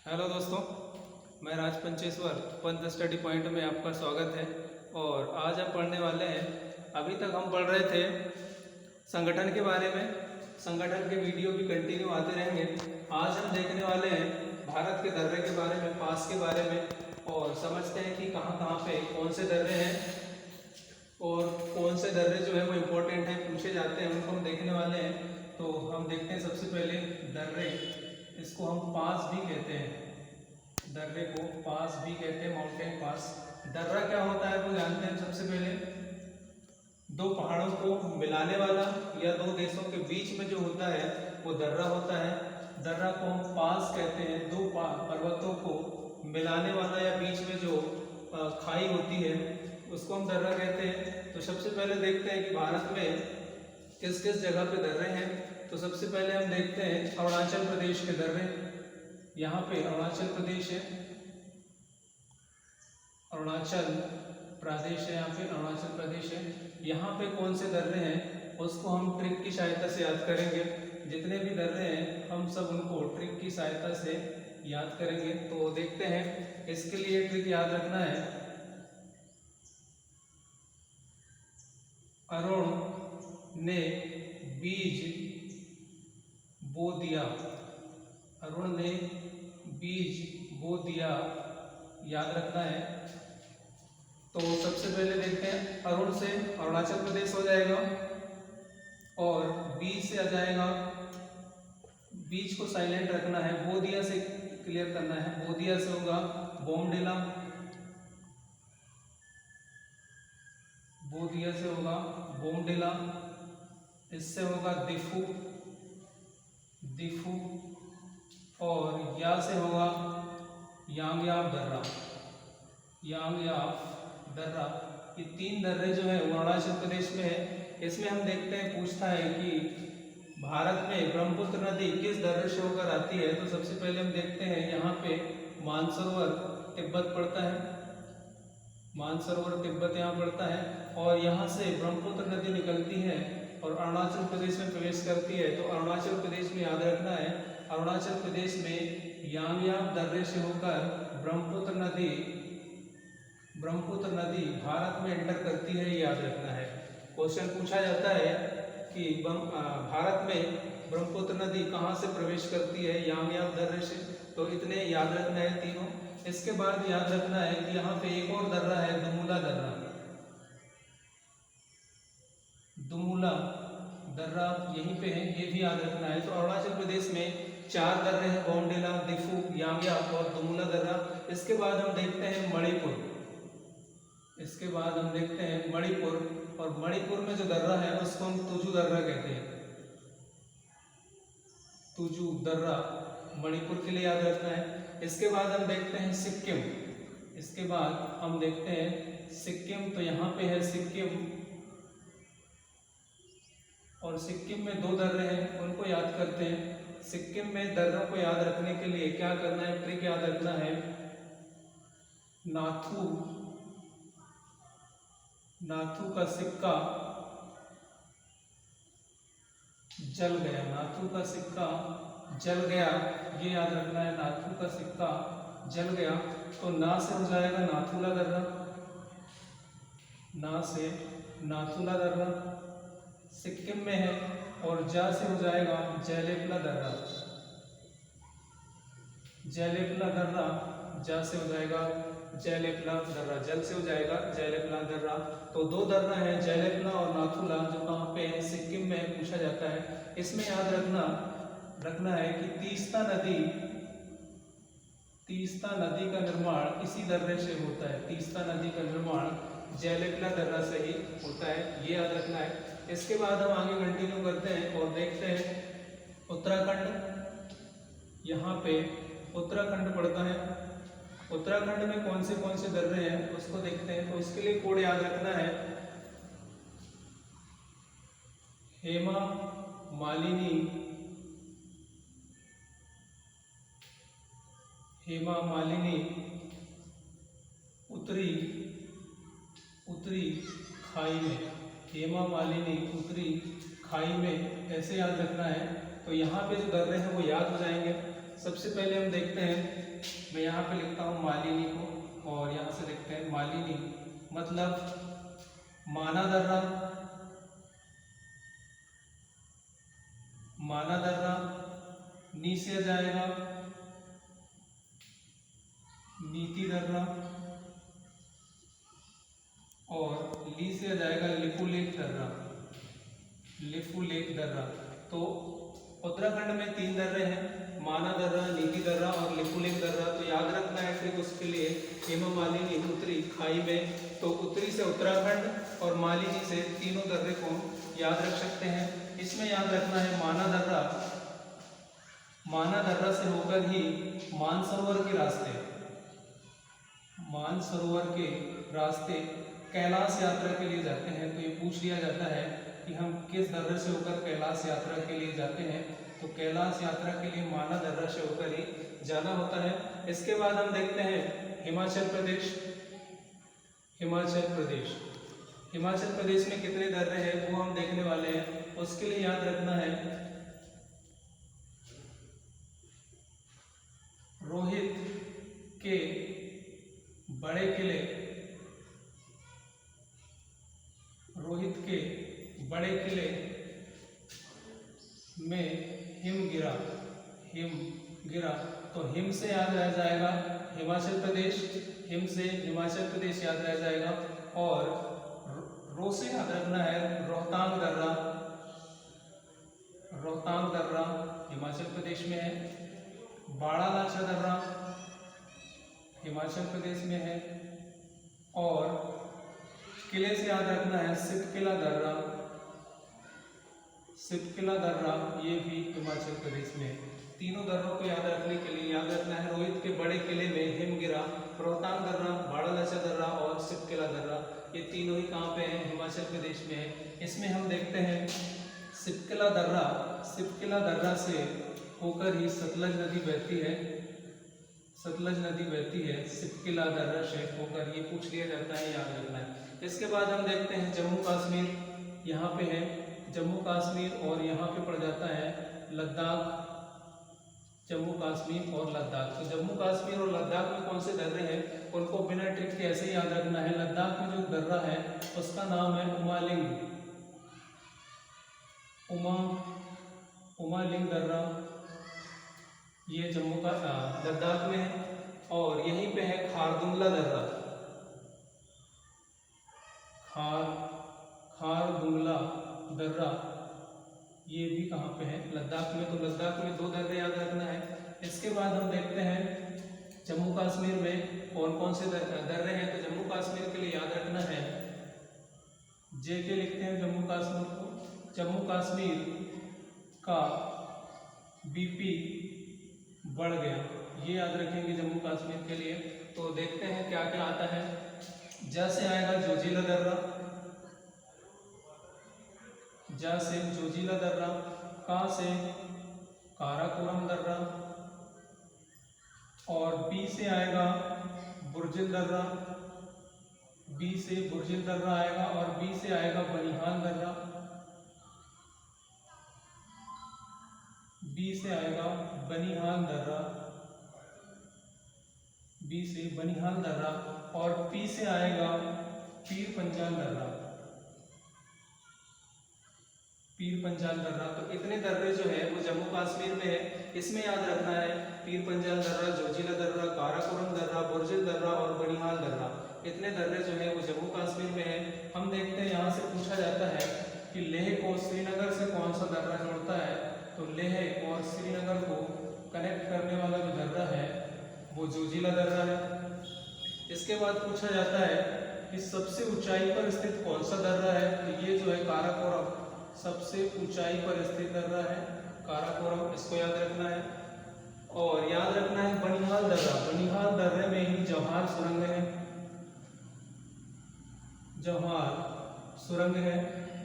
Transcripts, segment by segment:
Hello दोस्तों, मैं राज Pancheshwar Pant study point में आपका स्वागत है। और आज हम पढ़ने वाले हैं, अभी तक हम पढ़ रहे थे संगठन के बारे में। संगठन के वीडियो भी कंटिन्यू आते रहेंगे। आज हम देखने वाले हैं भारत के दर्रे के बारे में, पास के बारे में, और समझते हैं कि कहाँ कहाँ पे कौन से दर्रे हैं और कौन से दर्रे जो है वो इम्पोर्टेंट है, पूछे जाते हैं, उनको हम देखने वाले हैं। तो हम देखते हैं सबसे पहले दर्रे, इसको हम पास भी कहते हैं, दर्रे को पास भी कहते हैं, माउंटेन पास। दर्रा क्या होता है वो जानते हैं। सबसे पहले दो पहाड़ों को मिलाने वाला या दो देशों के बीच में जो होता है वो दर्रा होता है। दर्रा को हम पास कहते हैं। दो पर्वतों को मिलाने वाला या बीच में जो खाई होती है उसको हम दर्रा कहते हैं। तो सबसे पहले देखते हैं कि भारत में किस किस जगह पे दर्रे हैं। तो सबसे पहले हम देखते हैं अरुणाचल प्रदेश के दर्रे। यहाँ पे अरुणाचल प्रदेश है, अरुणाचल प्रदेश है, यहाँ पे अरुणाचल प्रदेश है। यहाँ पे कौन से दर्रे हैं उसको हम ट्रिक की सहायता से याद करेंगे। जितने भी दर्रे हैं हम सब उनको ट्रिक की सहायता से याद करेंगे। तो देखते हैं, इसके लिए ट्रिक याद रखना है। अरुण ने बीज बो दिया, अरुण ने बीज बो दिया, याद रखना है। तो सबसे पहले देखते हैं, अरुण से अरुणाचल प्रदेश हो जाएगा और बीज से आ जाएगा, बीज को साइलेंट रखना है। बोदिया से क्लियर करना है। बोदिया से होगा बोमडिला, बोदिया से होगा बोमडिला। इससे होगा दिफू, दिफू। और या से होगा यांगयाप दर्रा, यांगयाप दर्रा। ये तीन दर्रे जो है वो अरुणाचल प्रदेश में है। इसमें हम देखते हैं, पूछता है कि भारत में ब्रह्मपुत्र नदी किस दर्रे से होकर आती है। तो सबसे पहले हम देखते हैं, यहाँ पे मानसरोवर तिब्बत पड़ता है, मानसरोवर तिब्बत यहाँ पड़ता है। और यहाँ से ब्रह्मपुत्र नदी निकलती है और अरुणाचल प्रदेश में प्रवेश करती है। तो अरुणाचल प्रदेश में याद रखना है, अरुणाचल प्रदेश में यांगयाप दर्रे से होकर ब्रह्मपुत्र नदी भारत में एंटर करती है, याद रखना है। क्वेश्चन पूछा जाता है कि भारत में ब्रह्मपुत्र नदी कहाँ से प्रवेश करती है, यांगयाप दर्रे से। तो इतने याद रखना है तीनों। इसके बाद याद रखना है कि यहाँ पे एक और दर्रा है, दुमुला दर्रा, दुमुला दर्रा यहीं पे है, ये भी याद रखना है। तो अरुणाचल प्रदेश में चार दर्रे हैं, बोमडिला, दिफू, यांगयाप और दुमुला दर्रा। इसके बाद हम देखते हैं मणिपुर, इसके बाद हम देखते हैं मणिपुर। और मणिपुर में जो दर्रा है उसको हम तुजू दर्रा कहते हैं, तुजू दर्रा मणिपुर के लिए याद रखना है। इसके बाद हम देखते हैं सिक्किम, इसके बाद हम देखते हैं सिक्किम। तो यहाँ पे है सिक्किम, और सिक्किम में दो दर्रे हैं, उनको याद करते हैं। सिक्किम में दर्रों को याद रखने के लिए क्या करना है, ट्रिक याद रखना है। नाथू, नाथू का सिक्का जल गया, नाथू का सिक्का जल गया, ये याद रखना है। नाथू का सिक्का जल गया। तो ना से हो जाएगा नाथुला दर्रा, ना से नाथुला दर्रा सिक्किम में है। और जा से हो जाएगा जयलेपला दर्रा, जयलेपला दर्रा, जा से हो जाएगा जयलेपला दर्रा, जल से हो जाएगा जयलेपला दर्रा। तो दो दर्रा है, जयलेपला और नाथुला, जो कहाँ पे है, सिक्किम में पूछा जाता है। इसमें याद रखना है कि तीस्ता नदी का निर्माण इसी दर्रे से होता है। तीस्ता नदी का निर्माण जयलेपला दर्रा से ही होता है, ये याद रखना है। इसके बाद हम आगे कंटिन्यू करते हैं और देखते हैं उत्तराखंड। यहाँ पे उत्तराखंड पड़ता है। उत्तराखंड में कौन से दर्रे हैं उसको देखते हैं। तो इसके लिए कोड याद रखना है, हेमा मालिनी, हेमा मालिनी उत्तरी खाई में, हेमा मालिनी उत्तरी खाई में, ऐसे याद रखना है। तो यहाँ पे जो दर्रे हैं वो याद हो जाएंगे। सबसे पहले हम देखते हैं, मैं यहाँ पे लिखता हूँ मालिनी को और यहाँ से लिखते हैं मालिनी मतलब माना दर्रा, माना दर्रा, नी से जाएगा नीति दर्रा और ली से आ जाएगा लिपुलेख दर्रा, लिपुलेख दर्रा। तो उत्तराखंड में 3 दर्रे हैं, माना दर्रा, नीति दर्रा और लिपुलेख दर्रा। तो याद रखना है ट्रिक उसके लिए, हेमा मालिनी उत्तरी खाई में, तो उत्तरी से उत्तराखंड और मालिनी से तीनों दर्रे को याद रख सकते हैं। इसमें याद रखना है माना दर्रा, माना दर्रा से होकर ही मानसरोवर के रास्ते, मानसरोवर के रास्ते कैलाश यात्रा के लिए जाते हैं। तो ये पूछ लिया जाता है कि हम किस दर्रे से होकर कैलाश यात्रा के लिए जाते हैं, तो कैलाश यात्रा के लिए माना दर्रा से होकर ही जाना होता है। इसके बाद हम देखते हैं हिमाचल प्रदेश, हिमाचल प्रदेश, हिमाचल प्रदेश में कितने दर्रे हैं वो हम देखने वाले हैं। उसके लिए याद रखना है रोहित के बड़े किले, रोहित के बड़े किले में हिम गिरा, हिम गिरा। तो हिम से याद रह जाएगा हिमाचल प्रदेश, हिम से हिमाचल प्रदेश याद रह जाएगा। और रो से याद रखना है रोहतांग दर्रा, रोहतांग दर्रा हिमाचल प्रदेश में है। बाड़ालाचा दर्रा हिमाचल प्रदेश में है। और किले से याद रखना है सिपकिला दर्रा, सिपकिला दर्रा ये भी हिमाचल प्रदेश में है। तीनों दर्रों को याद रखने के लिए याद रखना है रोहित के बड़े किले में हिमगिरा, रोहतांग दर्रा, बाड़ालाचा दर्रा और सिपकिला दर्रा। ये तीनों ही कहाँ पे हैं? हिमाचल प्रदेश में है। इसमें हम देखते हैं सिपकिला दर्रा, सिपकिला दर्रा से होकर ही सतलज नदी बहती है, सतलज नदी बहती है सिपकिला दर्रा से होकर। ये पूछ लिया जाता है, याद रखना है। इसके बाद हम देखते हैं जम्मू कश्मीर, यहाँ पे है जम्मू कश्मीर और यहाँ पे पड़ जाता है लद्दाख, जम्मू कश्मीर और लद्दाख। तो जम्मू कश्मीर और लद्दाख में कौन से दर्रे हैं उनको बिना ट्रिक के ऐसे ही याद रखना है। लद्दाख में जो दर्रा है उसका नाम है उमालिंग, उमालिंग दर्रा, ये जम्मू का लद्दाख में है। और यहीं पे है खारदुंगला दर्रा, खारदुंगला दर्रा, ये भी कहाँ पे है? लद्दाख में। तो लद्दाख में 2 दर्रे याद रखना है। इसके बाद हम देखते हैं जम्मू कश्मीर में कौन कौन से दर्रे हैं। तो जम्मू कश्मीर के लिए याद रखना है जे के लिखते हैं जम्मू कश्मीर को। जम्मू कश्मीर का बीपी बढ़ गया, ये याद रखेंगे जम्मू कश्मीर के लिए। तो देखते हैं क्या क्या आता है। जैसे आएगा जोजिला दर्रा, जा से जोजिला दर्रा, का से काराकोरम दर्रा, और बी से आएगा बुर्जिल दर्रा, बी से बुर्जिल दर्रा आएगा। और बी से आएगा बनिहाल दर्रा, बी से आएगा बनिहाल दर्रा, बी से बनिहाल दर्रा। और पी से आएगा पीर पंजाल दर्रा, पीर पंजाल दर्रा। तो इतने दर्रे जो है वो जम्मू कश्मीर में है। इसमें याद रखना है पीर पंजाल दर्रा, जोजिला दर्रा, काराकोरम दर्रा, बुर्जिल दर्रा और बनिहाल दर्रा। इतने दर्रे जो है वो जम्मू कश्मीर में है। हम देखते हैं यहाँ से पूछा जाता है कि लेह को श्रीनगर से कौन सा दर्रा जोड़ता है। तो लेह और श्रीनगर को कनेक्ट करने वाला जो दर्रा है वो जोजिला दर्रा है। इसके बाद पूछा जाता है कि सबसे ऊंचाई पर स्थित कौन सा दर्रा है। तो ये जो है काराकोरम सबसे ऊंचाई पर स्थित दर्रा है, काराकोरम, इसको याद रखना है। और याद रखना है बनिहाल दर्रा, बनिहाल दर्रे में ही जवाहर सुरंग है, जवाहर सुरंग है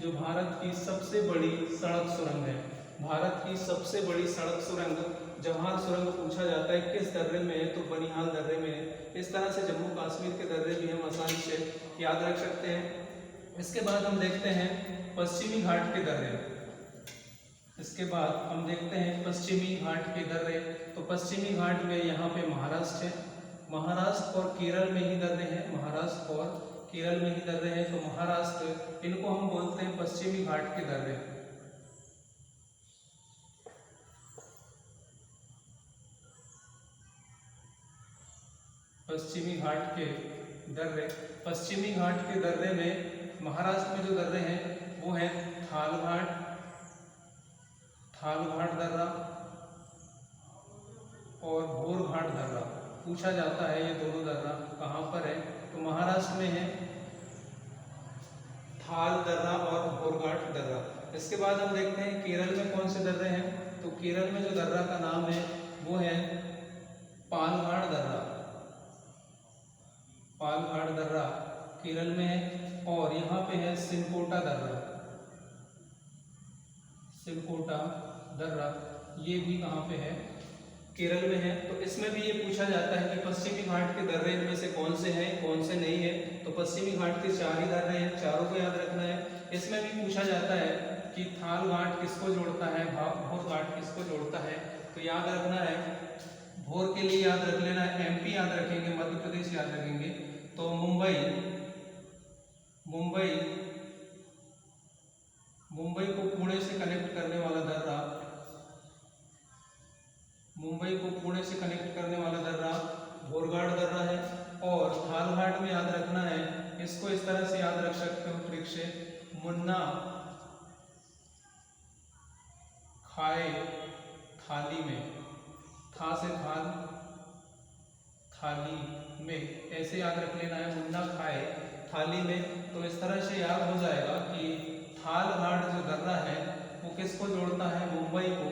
जो भारत की सबसे बड़ी सड़क सुरंग है। भारत की सबसे बड़ी सड़क सुरंग जवाहर सुरंग पूछा जाता है किस दर्रे में है, तो बनिहाल दर्रे में है। इस तरह से जम्मू कश्मीर के दर्रे भी हम आसानी से याद रख सकते हैं। इसके बाद हम देखते हैं पश्चिमी घाट के दर्रे, इसके बाद हम देखते हैं पश्चिमी घाट के दर्रे। तो पश्चिमी घाट में यहाँ पे महाराष्ट्र है, महाराष्ट्र और केरल में ही दर्रे हैं, महाराष्ट्र और केरल में ही दर्रे हैं। तो महाराष्ट्र, इनको हम बोलते हैं पश्चिमी घाट के दर्रे। पश्चिमी घाट के दर्रे, पश्चिमी घाट के दर्रे में महाराष्ट्र में जो दर्रे हैं वो है थालघाट, थालघाट दर्रा और भोरघाट दर्रा। पूछा जाता है ये दोनों दर्रा कहाँ पर है, तो महाराष्ट्र में है थाल दर्रा और भोरघाट दर्रा। इसके बाद हम देखते हैं केरल में कौन से दर्रे हैं। तो केरल में जो दर्रा का नाम है वो है पालघाट दर्रा, पालघाट दर्रा केरल में है। और यहाँ पे है सिलकोटा दर्रा, सिलकोटा दर्रा, ये भी कहाँ पे है, केरल में है। तो इसमें भी ये पूछा जाता है कि पश्चिमी घाट के दर्रे इनमें से कौन से हैं कौन से नहीं है। तो पश्चिमी घाट के 4 ही दर्रे हैं, चारों को याद रखना है। इसमें भी पूछा जाता है कि थाल घाट किसको जोड़ता है, भोर घाट किसको जोड़ता है। तो याद रखना है, भोर के लिए याद रख लेना है एमपी याद रखेंगे, मध्य प्रदेश याद रखेंगे। तो मुंबई, मुंबई, मुंबई को पुणे से कनेक्ट करने वाला दर्रा, मुंबई को पुणे से कनेक्ट करने वाला दर्रा भोरघाट दर्रा है। और थालघाट में याद रखना है, इसको इस तरह से याद रख सकते हो ट्रिक से, मुन्ना खाए थाली में, था से थाल, थाली में, ऐसे याद रख लेना है, मुन्ना खाए थाली में। तो इस तरह से याद हो जाएगा कि थालघाट जो दर्रा है वो किसको जोड़ता है, मुंबई को,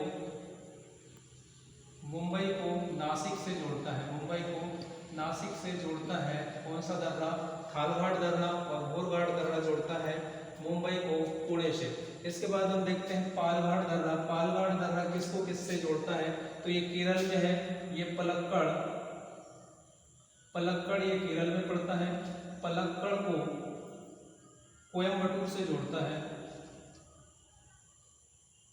मुंबई को नासिक से जोड़ता है, मुंबई को नासिक से जोड़ता है। कौन सा दर्रा, थालघाट दर्रा। और भोरघाट दर्रा जोड़ता है मुंबई को पुणे से। इसके बाद हम देखते हैं पालघाट दर्रा, पालघाट दर्रा किसको किससे जोड़ता है। तो ये केरल में है, ये पलक्कड़, पलक्कड़ ये केरल में पड़ता है, पलक्कड़ को कोयम्बटूर से जोड़ता है,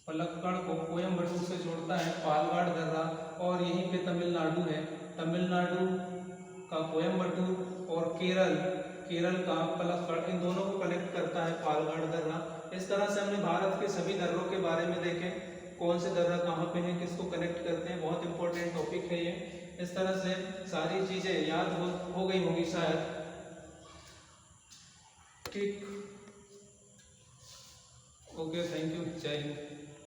पलक्कड़ को कोयम्बटूर से जोड़ता है पालघाट दर्रा। और यहीं पे तमिलनाडु है, तमिलनाडु का कोयम्बटूर और केरल, केरल का पलक्कड़, इन दोनों को कनेक्ट करता है पालघाट दर्रा। इस तरह से हमने भारत के सभी दर्रों के बारे में देखे, कौन से दर्रा कहाँ पे हैं, किसको कनेक्ट करते हैं। बहुत इंपॉर्टेंट टॉपिक है ये। इस तरह से सारी चीजें याद हो गई होंगी शायद, ठीक। ओके, थैंक यू, जय हिंद।